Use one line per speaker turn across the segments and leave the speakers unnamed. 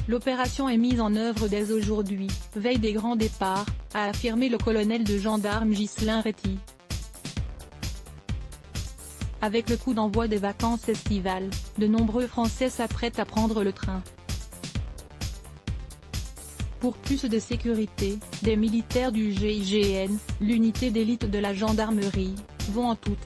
L'opération est mise en œuvre dès aujourd'hui, veille des grands départs, a affirmé le colonel de gendarmes Ghislain Réty. Avec le coup d'envoi des vacances estivales, de nombreux Français s'apprêtent à prendre le train. Pour plus de sécurité, des militaires du GIGN, l'unité d'élite de la gendarmerie, vont en toute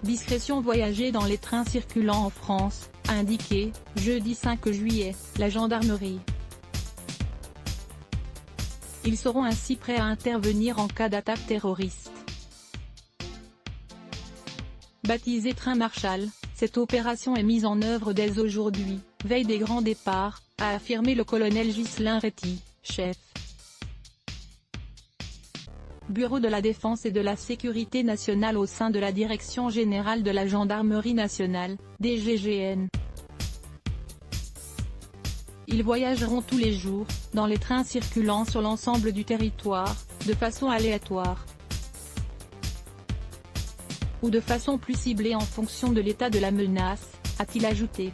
discrétion voyager dans les trains circulant en France, a indiqué, jeudi 5 juillet, la gendarmerie. Ils seront ainsi prêts à intervenir en cas d'attaque terroriste. Baptisée Train Marshall, cette opération est mise en œuvre dès aujourd'hui, veille des grands départs, a affirmé le colonel Ghislain Réty, chef Bureau de la Défense et de la Sécurité nationale au sein de la Direction générale de la Gendarmerie nationale, DGGN. Ils voyageront tous les jours, dans les trains circulant sur l'ensemble du territoire, de façon aléatoire ou de façon plus ciblée en fonction de l'état de la menace, a-t-il ajouté.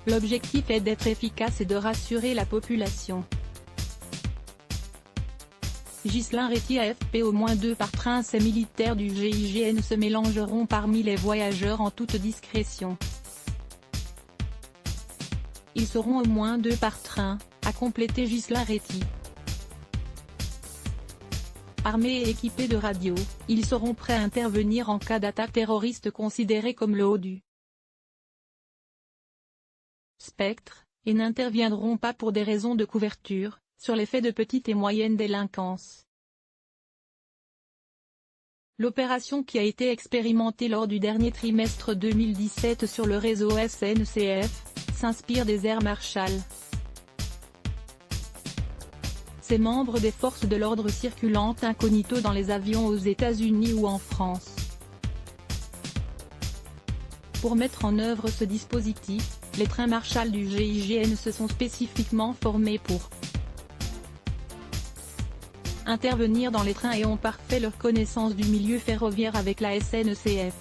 L'objectif est d'être efficace et de rassurer la population. Ghislain Réty AFP. Au moins 2 par train. Ces militaires du GIGN se mélangeront parmi les voyageurs en toute discrétion. Ils seront au moins 2 par train, a complété Ghislain Réty. Armés et équipés de radios, ils seront prêts à intervenir en cas d'attaque terroriste considérée comme le haut du spectre, et n'interviendront pas pour des raisons de couverture, sur les faits de petite et moyenne délinquance. L'opération qui a été expérimentée lors du dernier trimestre 2017 sur le réseau SNCF, s'inspire des Air Marshall. Ces membres des forces de l'ordre circulant incognito dans les avions aux États-Unis ou en France. Pour mettre en œuvre ce dispositif, les trains Marshall du GIGN se sont spécifiquement formés pour intervenir dans les trains et ont parfait leur connaissance du milieu ferroviaire avec la SNCF.